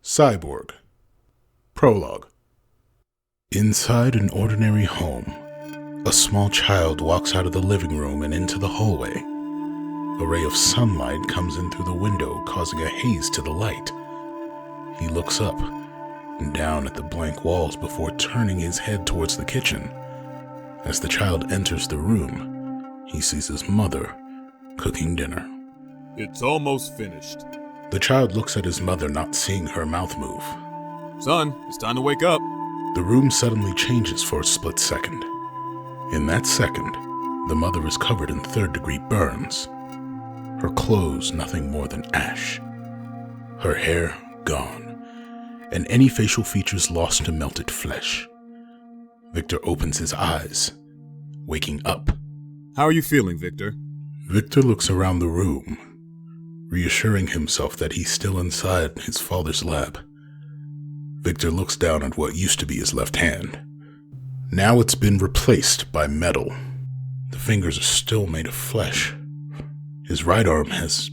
Cyborg Prologue. Inside an ordinary home, a small child walks out of the living room and into the hallway. A ray of sunlight comes in through the window, causing a haze to the light. He looks up and down at the blank walls before turning his head towards the kitchen. As the child enters the room, he sees his mother cooking dinner. It's almost finished. The child looks at his mother, not seeing her mouth move. Son, it's time to wake up. The room suddenly changes for a split second. In that second, the mother is covered in third-degree burns. Her clothes nothing more than ash. Her hair gone, and any facial features lost to melted flesh. Victor opens his eyes, waking up. How are you feeling, Victor? Victor looks around the room, reassuring himself that he's still inside his father's lab. Victor looks down at what used to be his left hand. Now it's been replaced by metal. The fingers are still made of flesh. His right arm has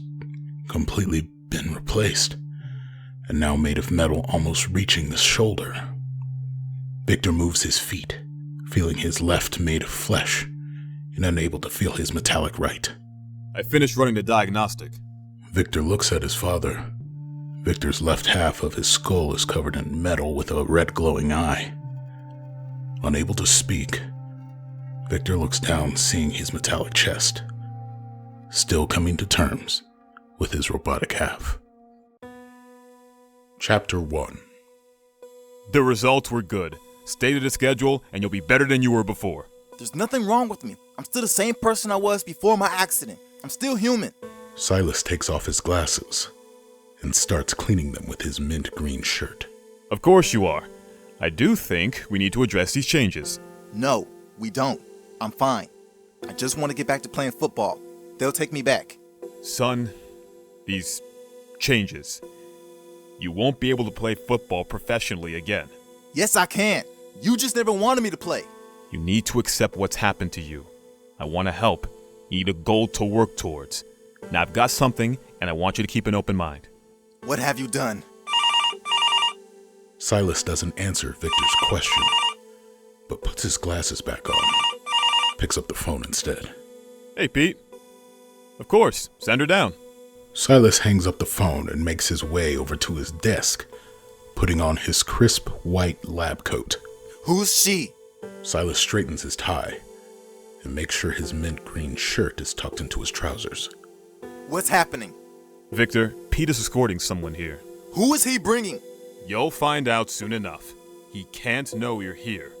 completely been replaced, and now made of metal almost reaching the shoulder. Victor moves his feet, feeling his left made of flesh, and unable to feel his metallic right. I finished running the diagnostic. Victor looks at his father. Victor's left half of his skull is covered in metal with a red glowing eye. Unable to speak, Victor looks down, seeing his metallic chest, still coming to terms with his robotic half. Chapter 1. The results were good. Stay to the schedule and you'll be better than you were before. There's nothing wrong with me. I'm still the same person I was before my accident. I'm still human. Silas takes off his glasses and starts cleaning them with his mint green shirt. Of course you are. I do think we need to address these changes. No, we don't. I'm fine. I just want to get back to playing football. They'll take me back. Son, these changes. You won't be able to play football professionally again. Yes, I can. You just never wanted me to play. You need to accept what's happened to you. I want to help. You need a goal to work towards. Now I've got something, and I want you to keep an open mind. What have you done? Silas doesn't answer Victor's question, but puts his glasses back on. Picks up the phone instead. Hey, Pete. Of course, send her down. Silas hangs up the phone and makes his way over to his desk, putting on his crisp white lab coat. Who's she? Silas straightens his tie and makes sure his mint green shirt is tucked into his trousers. What's happening? Victor, Pete is escorting someone here. Who is he bringing? You'll find out soon enough. He can't know you're here.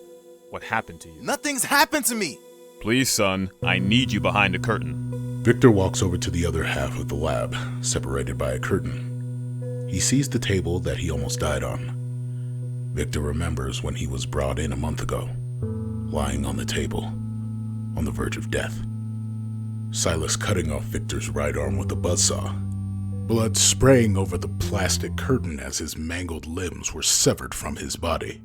What happened to you? Nothing's happened to me. Please, son, I need you behind the curtain. Victor walks over to the other half of the lab, separated by a curtain. He sees the table that he almost died on. Victor remembers when he was brought in a month ago, lying on the table, on the verge of death. Silas cutting off Victor's right arm with a buzzsaw, blood spraying over the plastic curtain as his mangled limbs were severed from his body.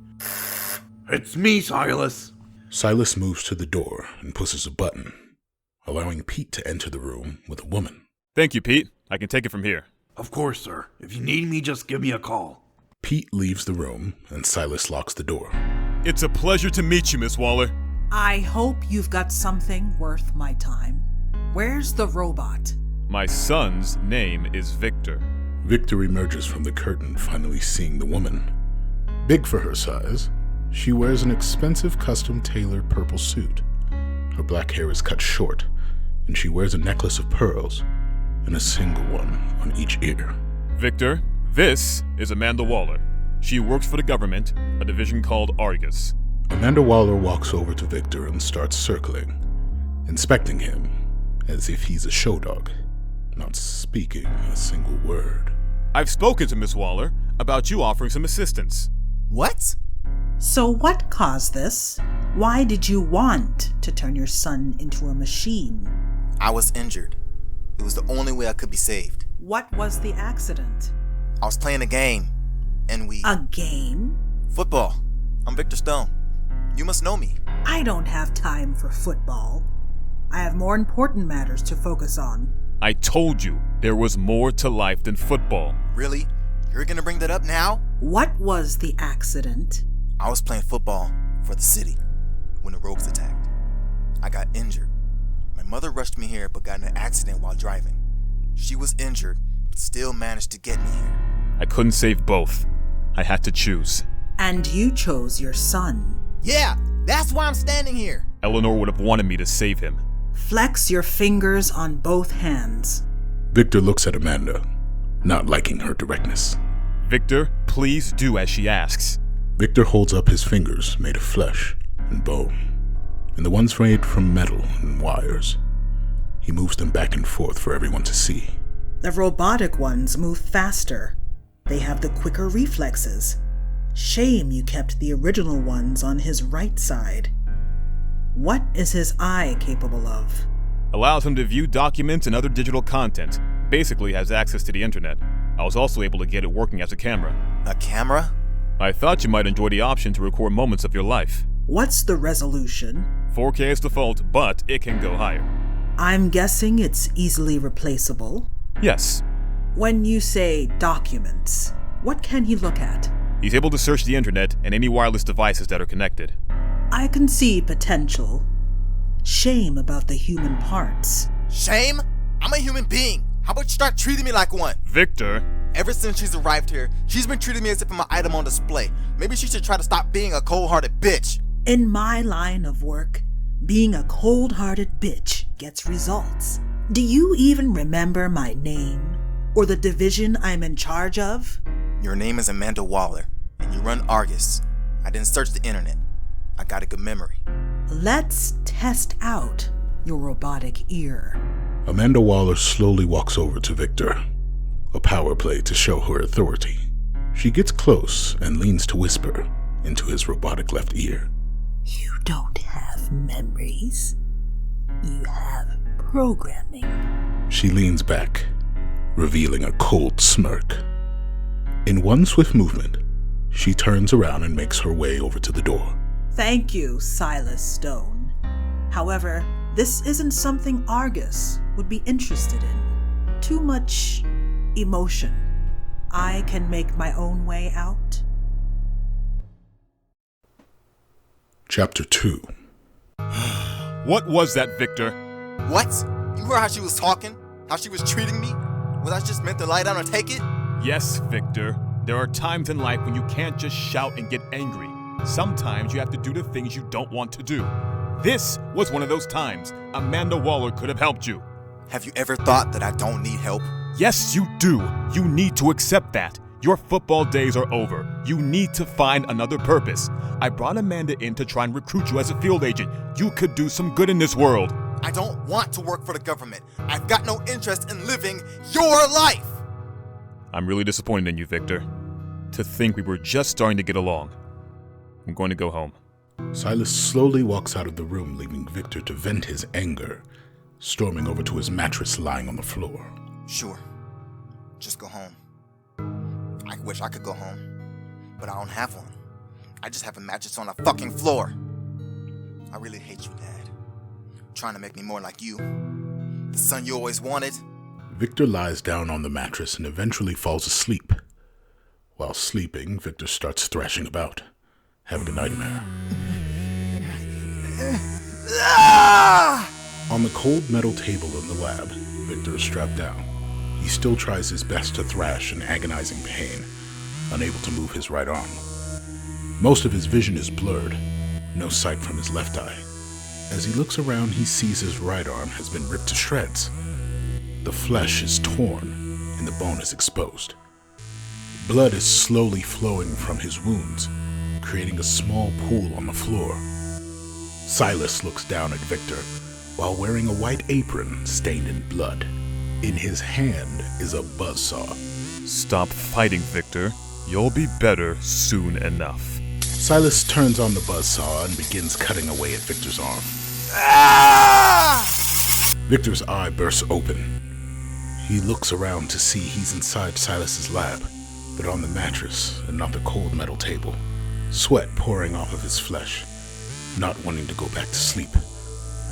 It's me, Silas. Silas moves to the door and pushes a button, allowing Pete to enter the room with a woman. Thank you, Pete. I can take it from here. Of course, sir. If you need me, just give me a call. Pete leaves the room, and Silas locks the door. It's a pleasure to meet you, Miss Waller. I hope you've got something worth my time. Where's the robot? My son's name is Victor. Victor emerges from the curtain, finally seeing the woman. Big for her size, she wears an expensive custom-tailored purple suit. Her black hair is cut short, and she wears a necklace of pearls and a single one on each ear. Victor, this is Amanda Waller. She works for the government, a division called Argus. Amanda Waller walks over to Victor and starts circling, inspecting him as if he's a show dog, not speaking a single word. I've spoken to Miss Waller about you offering some assistance. What? So what caused this? Why did you want to turn your son into a machine? I was injured. It was the only way I could be saved. What was the accident? I was playing a game, and we... A game? Football. I'm Victor Stone. You must know me. I don't have time for football. I have more important matters to focus on. I told you there was more to life than football. Really? You're You're gonna bring that up now? What was the accident? I was playing football for the city when the rogues attacked. I got injured. My mother rushed me here but got in an accident while driving. She was injured, but still managed to get me here. I couldn't save both. I had to choose. And you chose your son. Yeah, that's why I'm standing here. Eleanor would have wanted me to save him. Flex your fingers on both hands. Victor looks at Amanda, not liking her directness. Victor, please do as she asks. Victor holds up his fingers made of flesh and bone, and the ones made from metal and wires. He moves them back and forth for everyone to see. The robotic ones move faster. They have the quicker reflexes. Shame you kept the original ones on his right side. What is his eye capable of? Allows him to view documents and other digital content. Basically has access to the internet. I was also able to get it working as a camera. A camera? I thought you might enjoy the option to record moments of your life. What's the resolution? 4K is default, but it can go higher. I'm guessing it's easily replaceable. Yes. When you say documents, what can he look at? He's able to search the internet and any wireless devices that are connected. I can see potential. Shame about the human parts. Shame? I'm a human being. How about you start treating me like one? Victor! Ever since she's arrived here, she's been treating me as if I'm an item on display. Maybe she should try to stop being a cold-hearted bitch. In my line of work, being a cold-hearted bitch gets results. Do you even remember my name? Or the division I'm in charge of? Your name is Amanda Waller, and you run Argus. I didn't search the internet. I got a good memory. Let's test out your robotic ear. Amanda Waller slowly walks over to Victor, a power play to show her authority. She gets close and leans to whisper into his robotic left ear. You don't have memories. You have programming. She leans back, revealing a cold smirk. In one swift movement, she turns around and makes her way over to the door. Thank you, Silas Stone. However, this isn't something Argus would be interested in. Too much emotion. I can make my own way out. Chapter 2. What was that, Victor? What? You heard how she was talking? How she was treating me? Was I just meant to lie down and take it? Yes, Victor. There are times in life when you can't just shout and get angry. Sometimes you have to do the things you don't want to do. This was one of those times. Amanda Waller could have helped you. Have you ever thought that I don't need help? Yes, you do. You need to accept that. Your football days are over. You need to find another purpose. I brought Amanda in to try and recruit you as a field agent. You could do some good in this world. I don't want to work for the government. I've got no interest in living your life. I'm really disappointed in you, Victor. To think we were just starting to get along. I'm going to go home. Silas slowly walks out of the room, leaving Victor to vent his anger, storming over to his mattress lying on the floor. Sure. Just go home. I wish I could go home, but I don't have one. I just have a mattress on a fucking floor. I really hate you, Dad. Trying to make me more like you. The son you always wanted. Victor lies down on the mattress and eventually falls asleep. While sleeping, Victor starts thrashing about, having a nightmare. On the cold metal table in the lab, Victor is strapped down. He still tries his best to thrash in agonizing pain, unable to move his right arm. Most of his vision is blurred, no sight from his left eye. As he looks around, he sees his right arm has been ripped to shreds. The flesh is torn, and the bone is exposed. Blood is slowly flowing from his wounds, creating a small pool on the floor. Silas looks down at Victor, while wearing a white apron stained in blood. In his hand is a buzzsaw. Stop fighting, Victor. You'll be better soon enough. Silas turns on the buzzsaw and begins cutting away at Victor's arm. Victor's eye bursts open. He looks around to see he's inside Silas's lab, but on the mattress and not the cold metal table. Sweat pouring off of his flesh, not wanting to go back to sleep,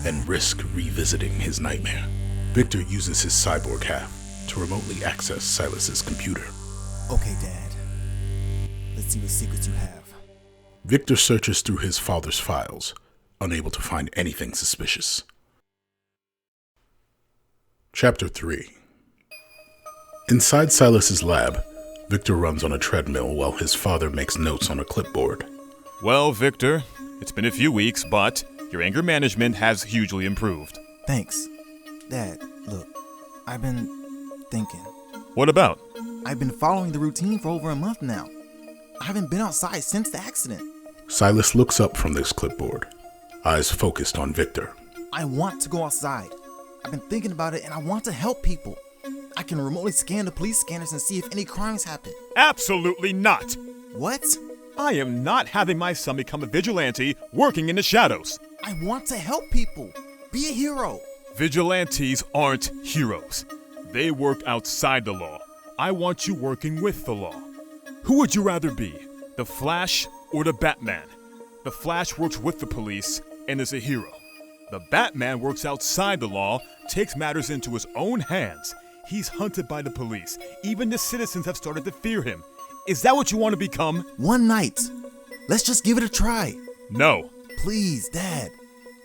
and risk revisiting his nightmare. Victor uses his cyborg half to remotely access Silas's computer. Okay, Dad. Let's see what secrets you have. Victor searches through his father's files, unable to find anything suspicious. Chapter 3. Inside Silas's lab, Victor runs on a treadmill while his father makes notes on a clipboard. Well, Victor, it's been a few weeks, but your anger management has hugely improved. Thanks. Dad, look, I've been thinking. What about? I've been following the routine for over a month now. I haven't been outside since the accident. Silas looks up from this clipboard, eyes focused on Victor. I want to go outside. I've been thinking about it and I want to help people. I can remotely scan the police scanners and see if any crimes happen. Absolutely not! What? I am not having my son become a vigilante working in the shadows. I want to help people. Be a hero. Vigilantes aren't heroes. They work outside the law. I want you working with the law. Who would you rather be, the Flash or the Batman? The Flash works with the police and is a hero. The Batman works outside the law, takes matters into his own hands. He's hunted by the police. Even the citizens have started to fear him. Is that what you want to become? One night. Let's just give it a try. No. Please, Dad.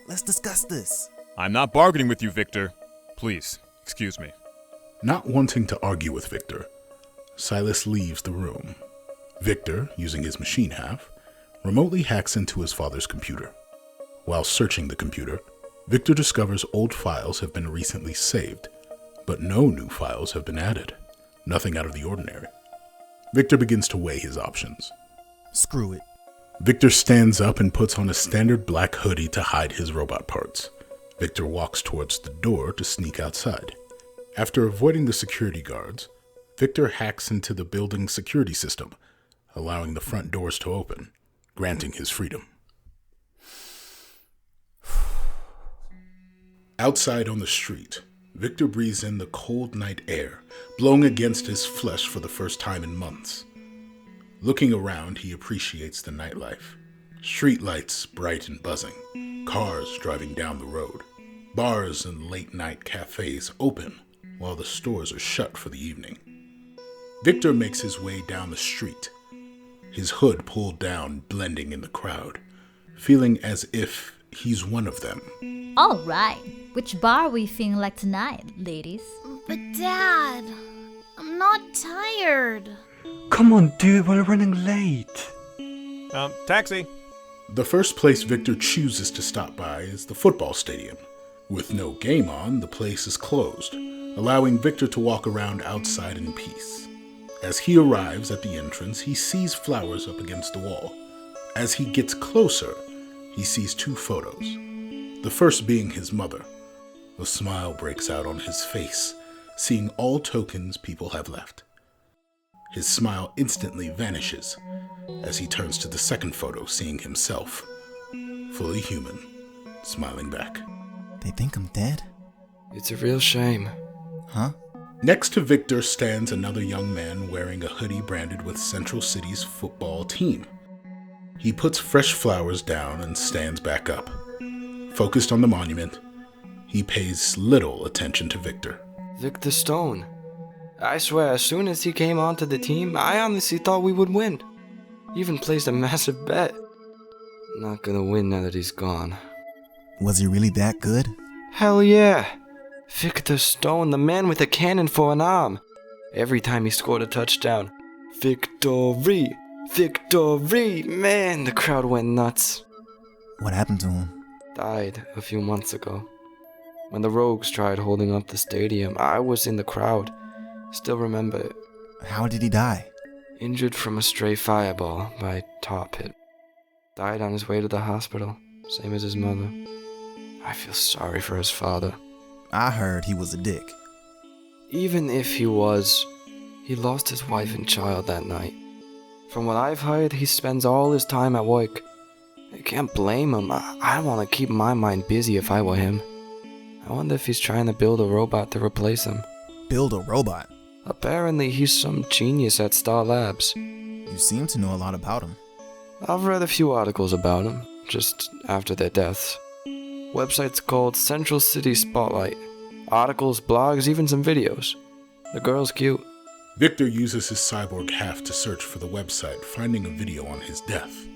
Let's discuss this. I'm not bargaining with you, Victor. Please, excuse me. Not wanting to argue with Victor, Silas leaves the room. Victor, using his machine half, remotely hacks into his father's computer. While searching the computer, Victor discovers old files have been recently saved, but no new files have been added. Nothing out of the ordinary. Victor begins to weigh his options. Screw it. Victor stands up and puts on a standard black hoodie to hide his robot parts. Victor walks towards the door to sneak outside. After avoiding the security guards, Victor hacks into the building's security system, allowing the front doors to open, granting his freedom. Outside on the street, Victor breathes in the cold night air, blowing against his flesh for the first time in months. Looking around, he appreciates the nightlife. Street lights bright and buzzing, cars driving down the road, bars and late-night cafes open while the stores are shut for the evening. Victor makes his way down the street, his hood pulled down, blending in the crowd, feeling as if he's one of them. All right. Which bar are we feeling like tonight, ladies? But Dad, I'm not tired. Come on, dude, we're running late. Taxi. The first place Victor chooses to stop by is the football stadium. With no game on, the place is closed, allowing Victor to walk around outside in peace. As he arrives at the entrance, he sees flowers up against the wall. As he gets closer, he sees two photos. The first being his mother. A smile breaks out on his face, seeing all tokens people have left. His smile instantly vanishes as he turns to the second photo, seeing himself, fully human, smiling back. They think I'm dead? It's a real shame. Huh? Next to Victor stands another young man wearing a hoodie branded with Central City's football team. He puts fresh flowers down and stands back up. Focused on the monument, he pays little attention to Victor. Victor Stone. I swear, as soon as he came onto the team, I honestly thought we would win. Even placed a massive bet. Not gonna win now that he's gone. Was he really that good? Hell yeah! Victor Stone, the man with a cannon for an arm. Every time he scored a touchdown. Victory! Victory! Man, the crowd went nuts. What happened to him? Died a few months ago. When the Rogues tried holding up the stadium, I was in the crowd. Still remember it. How did he die? Injured from a stray fireball by tar pit. Died on his way to the hospital, same as his mother. I feel sorry for his father. I heard he was a dick. Even if he was, he lost his wife and child that night. From what I've heard, he spends all his time at work. I can't blame him. I want to keep my mind busy if I were him. I wonder if he's trying to build a robot to replace him. Build a robot? Apparently, he's some genius at Star Labs. You seem to know a lot about him. I've read a few articles about him, just after their deaths. Website's called Central City Spotlight. Articles, blogs, even some videos. The girl's cute. Victor uses his cyborg half to search for the website, finding a video on his death.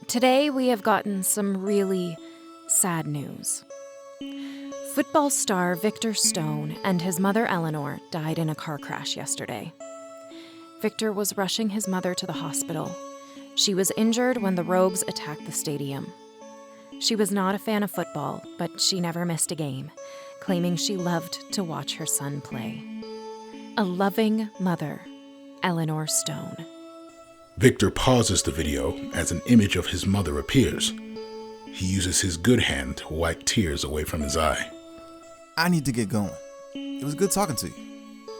Today we have gotten some really sad news. Football star Victor Stone and his mother Eleanor died in a car crash yesterday. Victor was rushing his mother to the hospital. She was injured when the rogues attacked the stadium. She was not a fan of football, but she never missed a game, claiming she loved to watch her son play. A loving mother, Eleanor Stone. Victor pauses the video as an image of his mother appears. He uses his good hand to wipe tears away from his eye. I need to get going. It was good talking to you.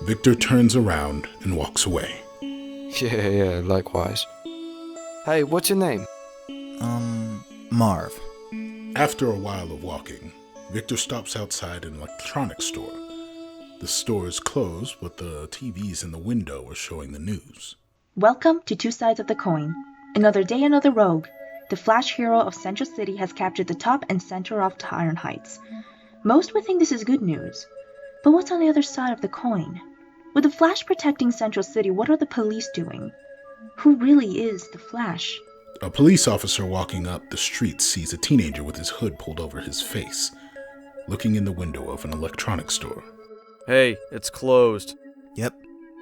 Victor turns around and walks away. Yeah, likewise. Hey, what's your name? Marv. After a while of walking, Victor stops outside an electronics store. The store is closed, but the TVs in the window are showing the news. Welcome to Two Sides of the Coin. Another day, another rogue. The Flash hero of Central City has captured the top and center of Iron Heights. Most would think this is good news. But what's on the other side of the coin? With the Flash protecting Central City, what are the police doing? Who really is the Flash? A police officer walking up the street sees a teenager with his hood pulled over his face, looking in the window of an electronics store. Hey, it's closed. Yep.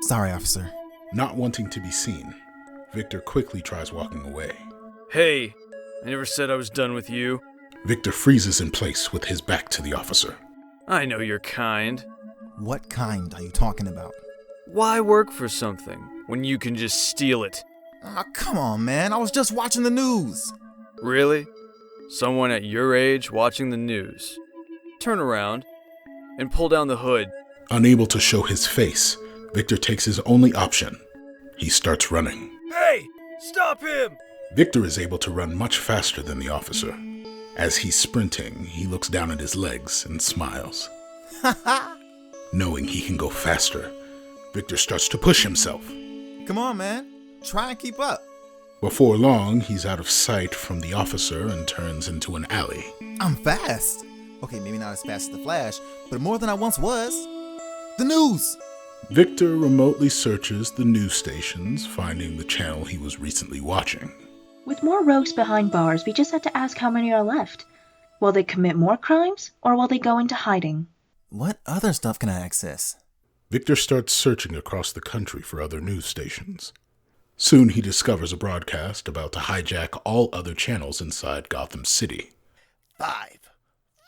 Sorry, officer. Not wanting to be seen, Victor quickly tries walking away. Hey, I never said I was done with you. Victor freezes in place with his back to the officer. I know you're kind. What kind are you talking about? Why work for something when you can just steal it? Aw, come on, man. I was just watching the news. Really? Someone at your age watching the news. Turn around and pull down the hood. Unable to show his face, Victor takes his only option. He starts running. Hey, stop him! Victor is able to run much faster than the officer. As he's sprinting, he looks down at his legs and smiles. Knowing he can go faster, Victor starts to push himself. Come on, man. Try and keep up. Before long, he's out of sight from the officer and turns into an alley. I'm fast. Okay, maybe not as fast as the Flash, but more than I once was. The news! Victor remotely searches the news stations, finding the channel he was recently watching. With more rogues behind bars, we just had to ask how many are left. Will they commit more crimes, or will they go into hiding? What other stuff can I access? Victor starts searching across the country for other news stations. Soon he discovers a broadcast about to hijack all other channels inside Gotham City. 5,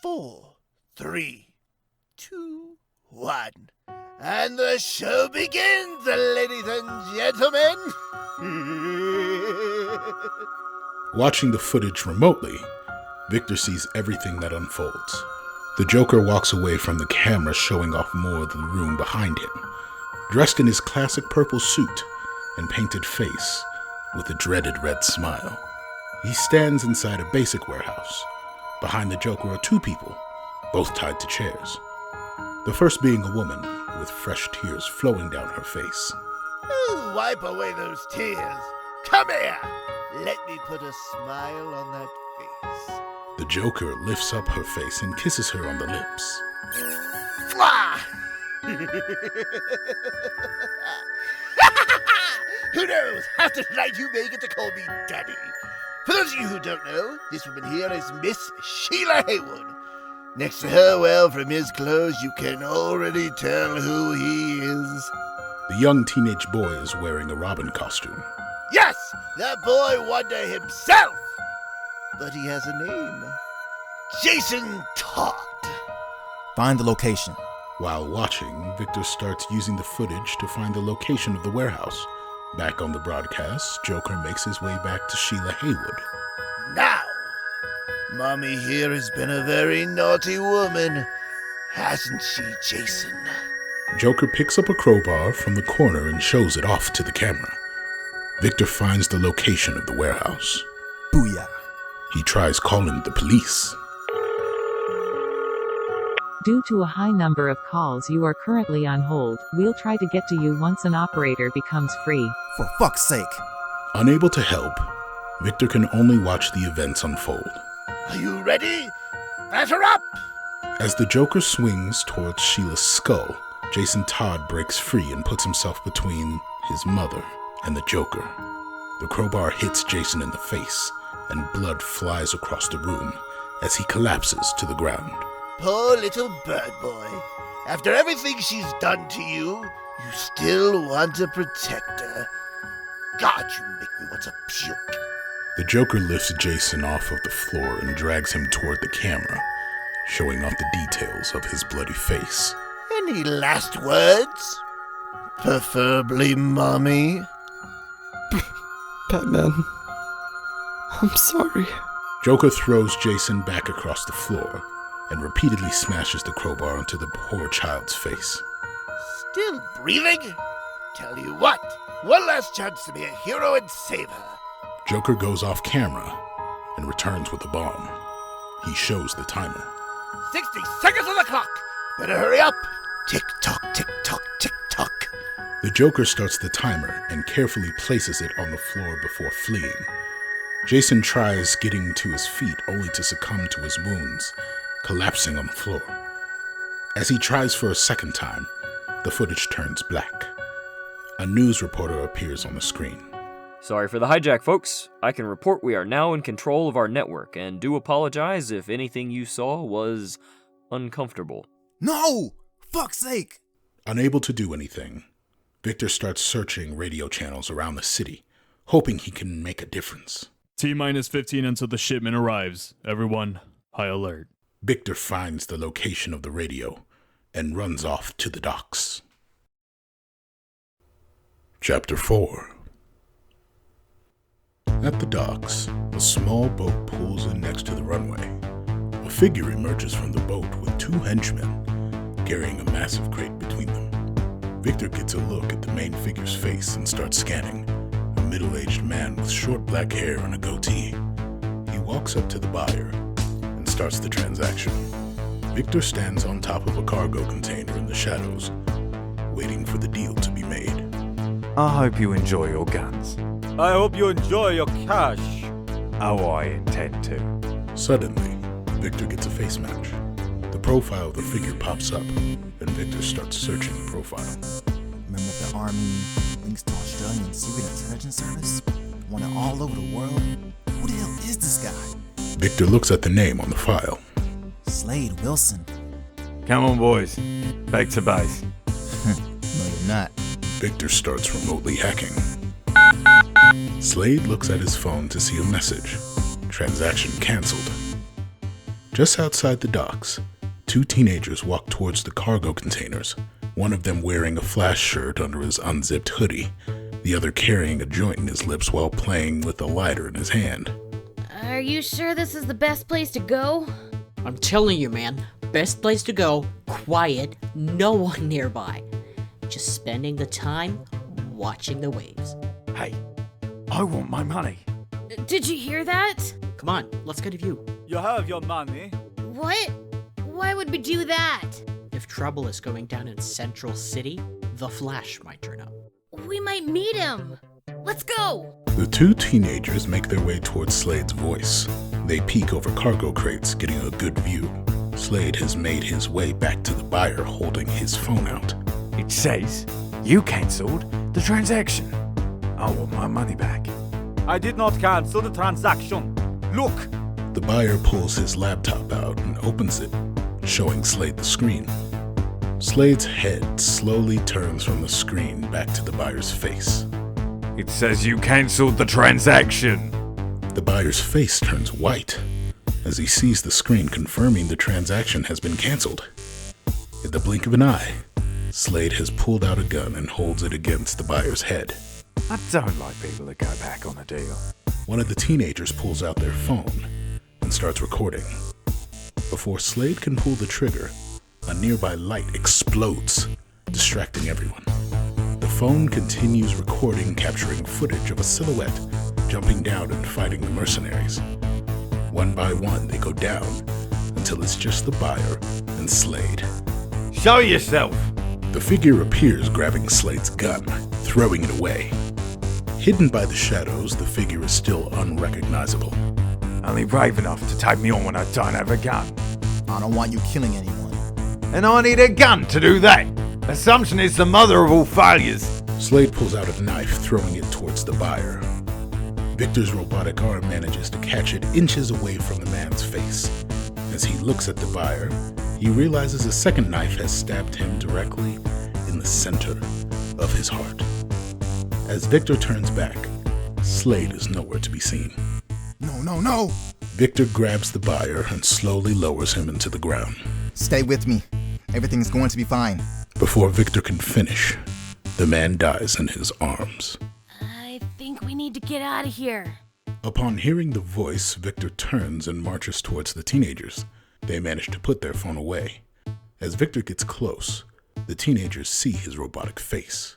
4, 3, 2, 1. And the show begins, ladies and gentlemen. Watching the footage remotely, Victor sees everything that unfolds. The Joker walks away from the camera, showing off more of the room behind him. Dressed in his classic purple suit and painted face with a dreaded red smile. He stands inside a basic warehouse. Behind the Joker are two people, both tied to chairs. The first being a woman with fresh tears flowing down her face. Ooh, wipe away those tears. Come here. Let me put a smile on that face. The Joker lifts up her face and kisses her on the lips. Mwah! Who knows? After tonight you may get to call me Daddy. For those of you who don't know, this woman here is Miss Sheila Haywood. Next to her, well, from his clothes, you can already tell who he is. The young teenage boy is wearing a Robin costume. Yes, that boy Wonder himself. But he has a name. Jason Todd. Find the location. While watching, Victor starts using the footage to find the location of the warehouse. Back on the broadcast, Joker makes his way back to Sheila Haywood. Now, Mommy here has been a very naughty woman, hasn't she, Jason? Joker picks up a crowbar from the corner and shows it off to the camera. Victor finds the location of the warehouse. Booyah. He tries calling the police. Due to a high number of calls, you are currently on hold. We'll try to get to you once an operator becomes free. For fuck's sake. Unable to help, Victor can only watch the events unfold. Are you ready? Batter up! As the Joker swings towards Sheila's skull, Jason Todd breaks free and puts himself between his mother and the Joker. The crowbar hits Jason in the face, and blood flies across the room as he collapses to the ground. Poor little bird boy. After everything she's done to you, you still want to protect her. God, you make me want to puke. The Joker lifts Jason off of the floor and drags him toward the camera, showing off the details of his bloody face. Any last words? Preferably, Mommy. Batman, I'm sorry. Joker throws Jason back across the floor and repeatedly smashes the crowbar onto the poor child's face. Still breathing? Tell you what, one last chance to be a hero and save her. Joker goes off camera and returns with a bomb. He shows the timer. 60 seconds on the clock. Better hurry up. Tick tock, tick tock, tick tock. The Joker starts the timer and carefully places it on the floor before fleeing. Jason tries getting to his feet only to succumb to his wounds, collapsing on the floor. As he tries for a second time, the footage turns black. A news reporter appears on the screen. Sorry for the hijack, folks. I can report we are now in control of our network, and do apologize if anything you saw was uncomfortable. No! Fuck's sake! Unable to do anything, Victor starts searching radio channels around the city, hoping he can make a difference. T-minus 15 until the shipment arrives. Everyone, high alert. Victor finds the location of the radio and runs off to the docks. Chapter 4. At the docks, a small boat pulls in next to the runway. A figure emerges from the boat with two henchmen, carrying a massive crate between them. Victor gets a look at the main figure's face and starts scanning. A middle-aged man with short black hair and a goatee. He walks up to the buyer and starts the transaction. Victor stands on top of a cargo container in the shadows, waiting for the deal to be made. I hope you enjoy your guns. I hope you enjoy your cash. Oh, I intend to. Suddenly, Victor gets a face match. The profile of the figure pops up, and Victor starts searching the profile. Remember the Army links to Australian Secret Intelligence Service? Wanted all over the world? Who the hell is this guy? Victor looks at the name on the file. Slade Wilson. Come on, boys. Back to base. No, you're not. Victor starts remotely hacking. Slade looks at his phone to see a message. Transaction canceled. Just outside the docks, two teenagers walk towards the cargo containers, one of them wearing a flash shirt under his unzipped hoodie, the other carrying a joint in his lips while playing with a lighter in his hand. Are you sure this is the best place to go? I'm telling you, man, best place to go, quiet, no one nearby. Just spending the time watching the waves. Hey, I want my money. Did you hear that? Come on, let's get a view. You have your money. What? Why would we do that? If trouble is going down in Central City, the Flash might turn up. We might meet him. Let's go! The two teenagers make their way towards Slade's voice. They peek over cargo crates, getting a good view. Slade has made his way back to the buyer, holding his phone out. It says you cancelled the transaction. I want my money back. I did not cancel the transaction. Look! The buyer pulls his laptop out and opens it, showing Slade the screen. Slade's head slowly turns from the screen back to the buyer's face. It says you cancelled the transaction. The buyer's face turns white as he sees the screen confirming the transaction has been cancelled. In the blink of an eye, Slade has pulled out a gun and holds it against the buyer's head. I don't like people that go back on a deal. One of the teenagers pulls out their phone and starts recording. Before Slade can pull the trigger, a nearby light explodes, distracting everyone. The phone continues recording, capturing footage of a silhouette jumping down and fighting the mercenaries. One by one, they go down until it's just the buyer and Slade. Show yourself! The figure appears, grabbing Slade's gun, throwing it away. Hidden by the shadows, the figure is still unrecognizable. Only brave enough to take me on when I don't have a gun. I don't want you killing anyone. And I need a gun to do that. Assumption is the mother of all failures. Slade pulls out a knife, throwing it towards the buyer. Victor's robotic arm manages to catch it inches away from the man's face. As he looks at the buyer, he realizes a second knife has stabbed him directly in the center of his heart. As Victor turns back, Slade is nowhere to be seen. No! Victor grabs the buyer and slowly lowers him into the ground. Stay with me. Everything's going to be fine. Before Victor can finish, the man dies in his arms. I think we need to get out of here. Upon hearing the voice, Victor turns and marches towards the teenagers. They manage to put their phone away. As Victor gets close, the teenagers see his robotic face.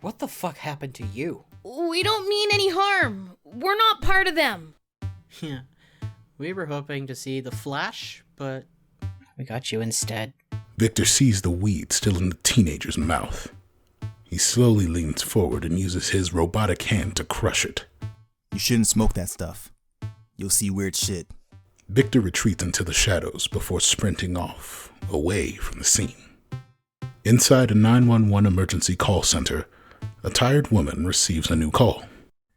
What the fuck happened to you? We don't mean any harm. We're not part of them. Yeah, we were hoping to see the Flash, but we got you instead. Victor sees the weed still in the teenager's mouth. He slowly leans forward and uses his robotic hand to crush it. You shouldn't smoke that stuff. You'll see weird shit. Victor retreats into the shadows before sprinting off, away from the scene. Inside a 911 emergency call center, a tired woman receives a new call.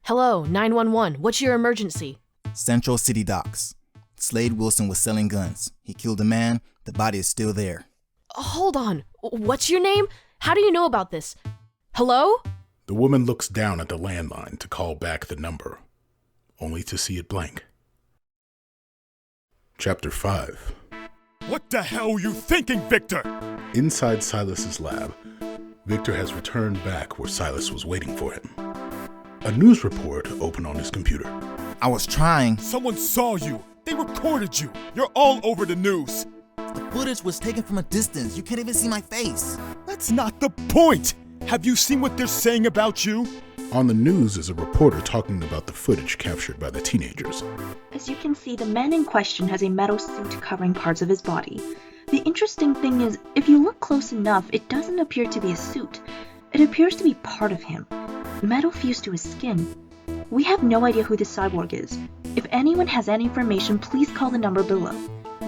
Hello, 911. What's your emergency? Central City Docks. Slade Wilson was selling guns. He killed a man. The body is still there. Hold on. What's your name? How do you know about this? Hello? The woman looks down at the landline to call back the number, only to see it blank. Chapter 5. What the hell are you thinking, Victor? Inside Silas's lab, Victor has returned back where Silas was waiting for him. A news report opened on his computer. I was trying. Someone saw you. They recorded you. You're all over the news. The footage was taken from a distance. You can't even see my face. That's not the point. Have you seen what they're saying about you? On the news is a reporter talking about the footage captured by the teenagers. As you can see, the man in question has a metal suit covering parts of his body. The interesting thing is, if you look close enough, it doesn't appear to be a suit. It appears to be part of him. Metal fused to his skin. We have no idea who this cyborg is. If anyone has any information, please call the number below.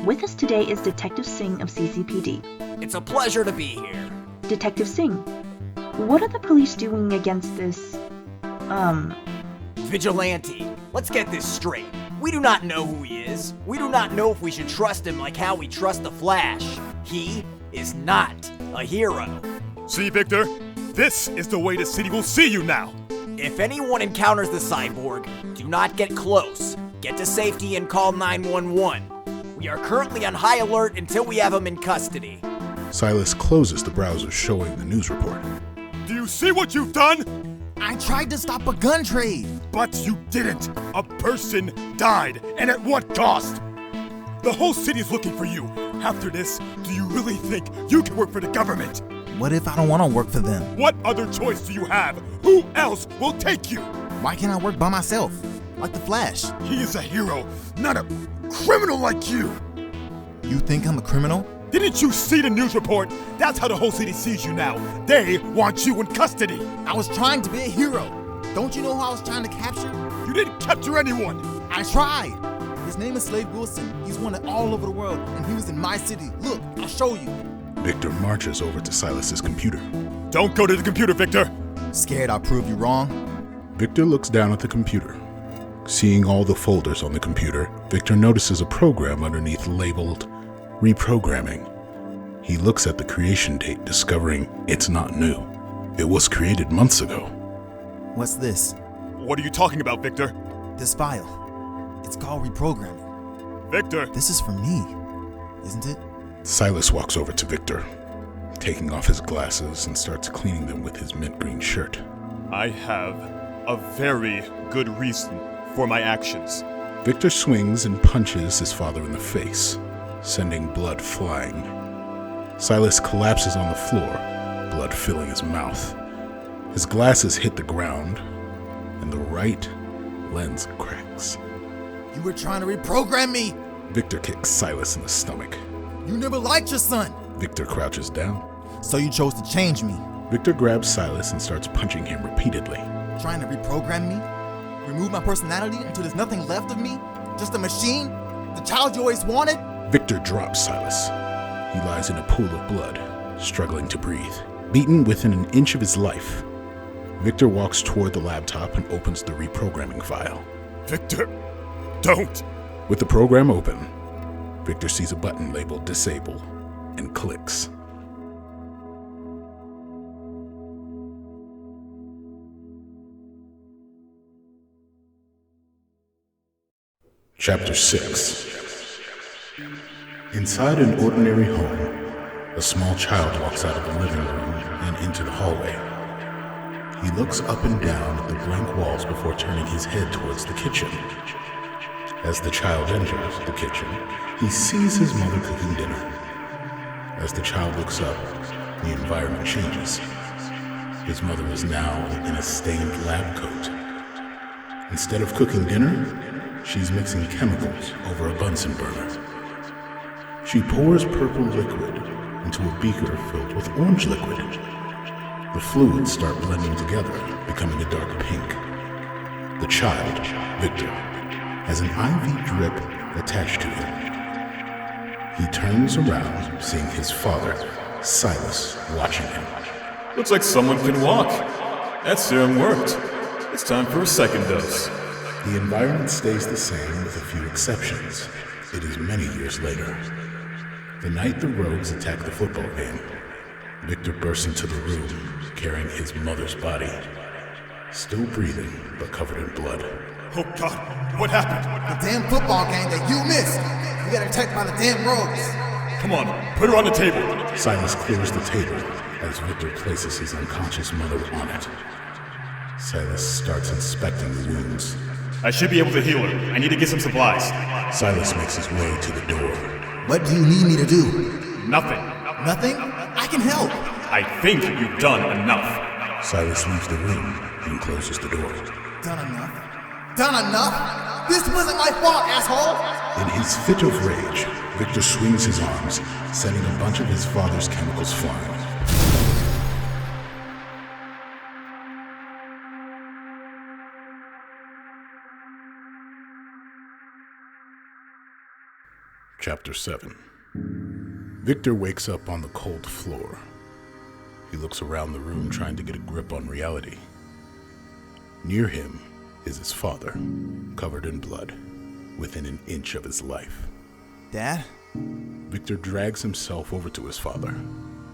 With us today is Detective Singh of CCPD. It's a pleasure to be here. Detective Singh, what are the police doing against this, Vigilante. Let's get this straight. We do not know who he is. We do not know if we should trust him like how we trust the Flash. He is not a hero. See, Victor? This is the way the city will see you now. If anyone encounters the cyborg, do not get close. Get to safety and call 911. We are currently on high alert until we have him in custody. Silas closes the browser showing the news report. Do you see what you've done? I tried to stop a gun trade. But you didn't. A person died, and at what cost? The whole city is looking for you. After this, do you really think you can work for the government? What if I don't want to work for them? What other choice do you have? Who else will take you? Why can't I work by myself? Like the Flash. He is a hero, not a criminal like you. You think I'm a criminal? Didn't you see the news report? That's how the whole city sees you now. They want you in custody. I was trying to be a hero. Don't you know who I was trying to capture? You didn't capture anyone. I tried. His name is Slade Wilson. He's wanted all over the world, and he was in my city. Look, I'll show you. Victor marches over to Silas's computer. Don't go to the computer, Victor. Scared I'll prove you wrong? Victor looks down at the computer. Seeing all the folders on the computer, Victor notices a program underneath labeled Reprogramming. He looks at the creation date, discovering it's not new. It was created months ago. What's this? What are you talking about, Victor? This file. It's called Reprogramming. Victor! This is for me, isn't it? Silas walks over to Victor, taking off his glasses and starts cleaning them with his mint green shirt. I have a very good reason for my actions. Victor swings and punches his father in the face, sending blood flying. Silas collapses on the floor, blood filling his mouth. His glasses hit the ground, and the right lens cracks. You were trying to reprogram me! Victor kicks Silas in the stomach. You never liked your son! Victor crouches down. So you chose to change me. Victor grabs Silas and starts punching him repeatedly. Trying to reprogram me? Remove my personality until there's nothing left of me? Just a machine? The child you always wanted? Victor drops Silas. He lies in a pool of blood, struggling to breathe. Beaten within an inch of his life, Victor walks toward the laptop and opens the reprogramming file. Victor, don't! With the program open, Victor sees a button labeled Disable and clicks. Chapter 6. Inside an ordinary home, a small child walks out of the living room and into the hallway. He looks up and down at the blank walls before turning his head towards the kitchen. As the child enters the kitchen, he sees his mother cooking dinner. As the child looks up, the environment changes. His mother is now in a stained lab coat. Instead of cooking dinner, she's mixing chemicals over a Bunsen burner. She pours purple liquid into a beaker filled with orange liquid. The fluids start blending together, becoming a dark pink. The child, Victor, has an IV drip attached to him. He turns around, seeing his father, Silas, watching him. Looks like someone can walk. That serum worked. It's time for a second dose. The environment stays the same with a few exceptions. It is many years later. The night the rogues attack the football game, Victor bursts into the room, carrying his mother's body. Still breathing, but covered in blood. Oh God, what happened? The damn football game that you missed! You got attacked by the damn rogues! Come on, put her on the table! Silas clears the table as Victor places his unconscious mother on it. Silas starts inspecting the wounds. I should be able to heal her. I need to get some supplies. Silas makes his way to the door. What do you need me to do? Nothing. Nothing? I can help! I think you've done enough. Silas leaves the room and closes the door. Done enough? Done enough? This wasn't my fault, asshole! In his fit of rage, Victor swings his arms, sending a bunch of his father's chemicals flying. Chapter 7. Victor wakes up on the cold floor. He looks around the room trying to get a grip on reality. Near him is his father, covered in blood, within an inch of his life. Dad? Victor drags himself over to his father,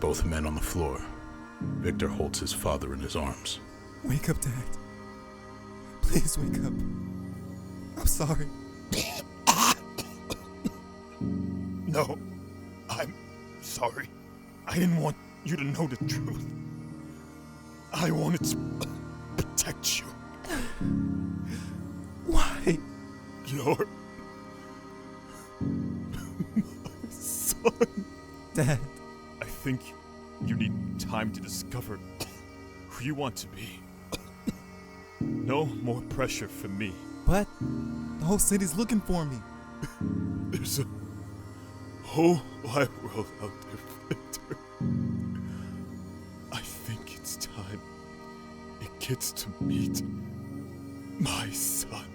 both men on the floor. Victor holds his father in his arms. Wake up, Dad. Please wake up. I'm sorry. No, I'm sorry. I didn't want you to know the truth. I wanted to protect you. Why? You're my son. Dad. I think you need time to discover who you want to be. No more pressure for me. But the whole city's looking for me. There's a whole wide world out there, Victor. I think it's time it gets to meet my son.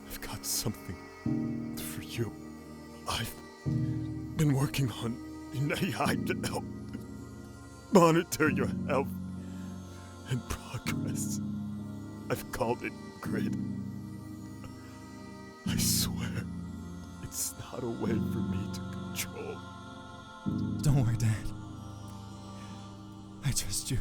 I've got something for you. I've been working on an AI to help monitor your health and progress. I've called it Grid. I swear, it's not a way for me to control. Don't worry, Dad. I trust you.